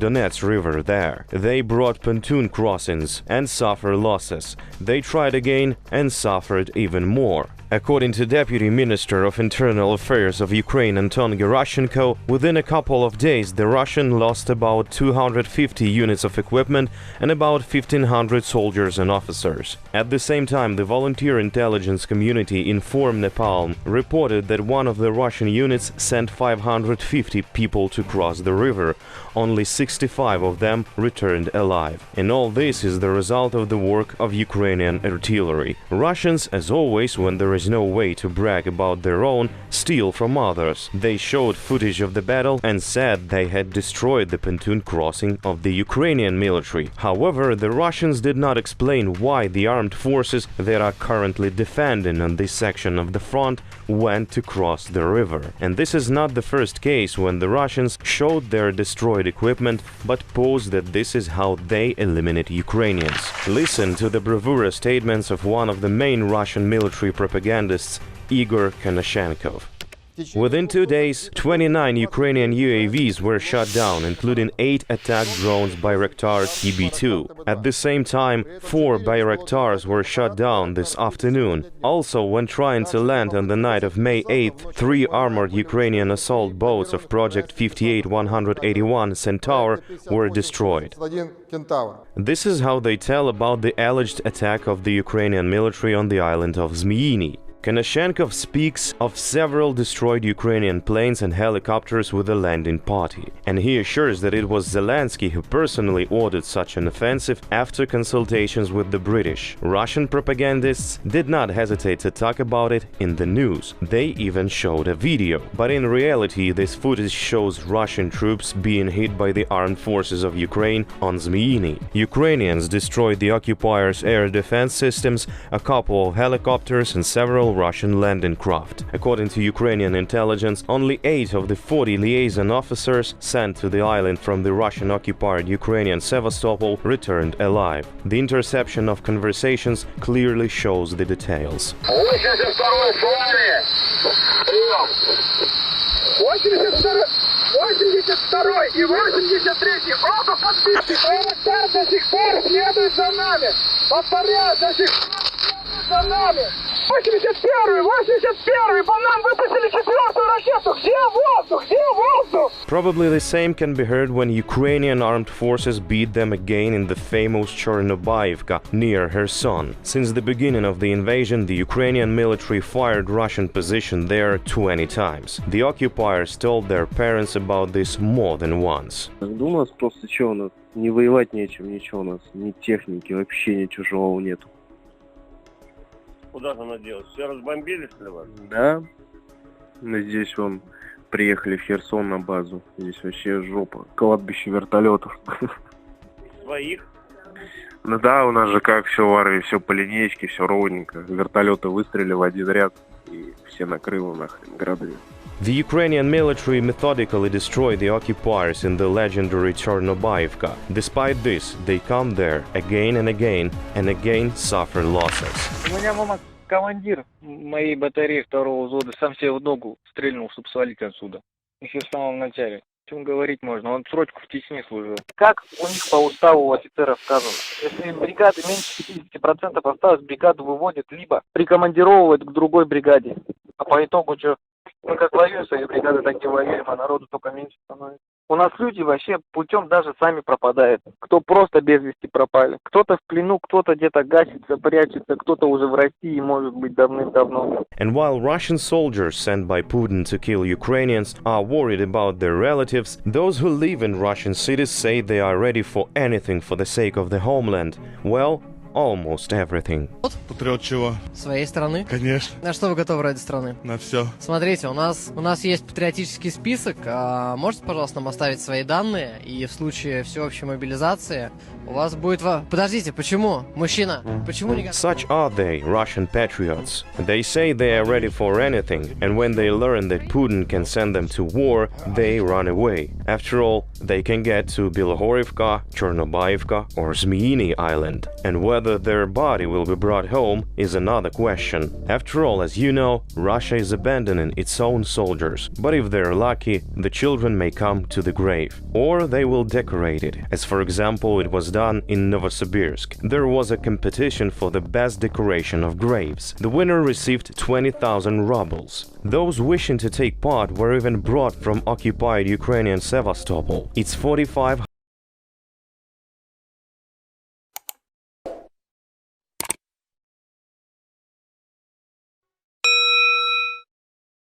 Donets River there. They brought pontoon crossings and suffer losses. They tried again and suffered even more. According to Deputy Minister of Internal Affairs of Ukraine Anton Gerashchenko, within a couple of days the Russian lost about 250 units of equipment and about 1,500 soldiers and officers. At the same time, the volunteer intelligence community Inform Nepal reported that one of the Russian units sent 550 people to cross the river. Only 65 of them returned alive. And all this is the result of the work of Ukrainian artillery. Russians, as always, when there is no way to brag about their own, steal from others. They showed footage of the battle and said they had destroyed the pontoon crossing of the Ukrainian military. However, the Russians did not explain why the armed forces that are currently defending on this section of the front went to cross the river. And this is not the first case when the Russians showed their destroyed equipment but posed that this is how they eliminate Ukrainians. Listen to the bravura statements of one of the main Russian military propagandists, Igor Konashenkov. Within 2 days, 29 Ukrainian UAVs were shot down, including 8 attack drones Bayraktar TB2. At the same time, 4 Bayraktars were shot down this afternoon. Also, when trying to land on the night of May 8th, 3 armored Ukrainian assault boats of Project 58-181 Centaur were destroyed. This is how they tell about the alleged attack of the Ukrainian military on the island of Zmyiny. Konashenkov speaks of several destroyed Ukrainian planes and helicopters with a landing party, and he assures that it was Zelensky who personally ordered such an offensive after consultations with the British. Russian propagandists did not hesitate to talk about it in the news. They even showed a video. But in reality, this footage shows Russian troops being hit by the armed forces of Ukraine on Zmyiny. Ukrainians destroyed the occupiers' air defense systems, a couple of helicopters and several Russian landing craft. According to Ukrainian intelligence, only 8 of the 40 liaison officers sent to the island from the Russian-occupied Ukrainian Sevastopol returned alive. The interception of conversations clearly shows the details. 82 и 83 оба подбиты. Байрактар до сих пор следует за нами. Повторяю, до сих пор следует за нами. 81-й, по нам выпустили 4-ю ракету. Где воздух? Где воздух? Probably the same can be heard when Ukrainian armed forces beat them again in the famous Chernobyivka near Kherson. Since the beginning of the invasion, the Ukrainian military fired Russian position there 20 times. The occupiers told their parents about this more than once. У нас просто что, у нас не воевать нечем, ничего у нас, ни техники, вообще ничего живого нету. Куда же она делась? Все разбомбили, что ли, вас? Да. Мы здесь вон приехали в Херсон на базу. Здесь вообще жопа. Кладбище вертолетов. Своих? Ну да, у нас же как все в армии, все по линейке, все ровненько. Вертолеты выстрелили в один ряд и все накрыло нахрен градами. The Ukrainian military methodically destroyed the occupiers in the legendary Chernobyivka. Despite this, they come there again and again suffer losses. У меня, мама, командир моей батареи 2-го взвода сам себе в ногу стрельнул, чтобы свалить отсюда. Еще в самом начале. О чем говорить можно? Он срочку в Чечне служил. Как у них по уставу у офицеров сказано? Если бригады меньше 50% осталось, бригаду выводят, либо прикомандировывают к другой бригаде. А по итогу что? Мы как воюем свои бригады, так и воюем, а народу только меньше становится. У нас люди вообще путем даже сами пропадают. Кто просто без вести пропали. Кто-то в плену, кто-то где-то гасится, прячется, кто-то уже в России, может быть, давным-давно. And while Russian soldiers sent by Putin to kill Ukrainians are worried about their relatives, those who live in Russian cities say they are ready for anything for the sake of the homeland. Well, almost everything. Патриот чего? Своей страны? Конечно. На что вы готовы ради страны? На все. Смотрите, у нас есть патриотический список. Можете, пожалуйста, нам оставить свои данные? И в случае всеобщей мобилизации У вас будет... Подождите, почему? Мужчина, почему не готов? Such are they, Russian patriots. They say they are ready for anything, and when they learn that Putin can send them to war, they run away. After all, they can get to Bilohorivka, Chernobyivka or Zmyiny Island, and whether their body will be brought home is another question. After all, as you know, Russia is abandoning its own soldiers, but if they're lucky, the children may come to the grave, or they will decorate it, as for example it was done in Novosibirsk. There was a competition for the best decoration of graves. The winner received 20,000 rubles. Those wishing to take part were even brought from occupied Ukrainian Sevastopol. It's 45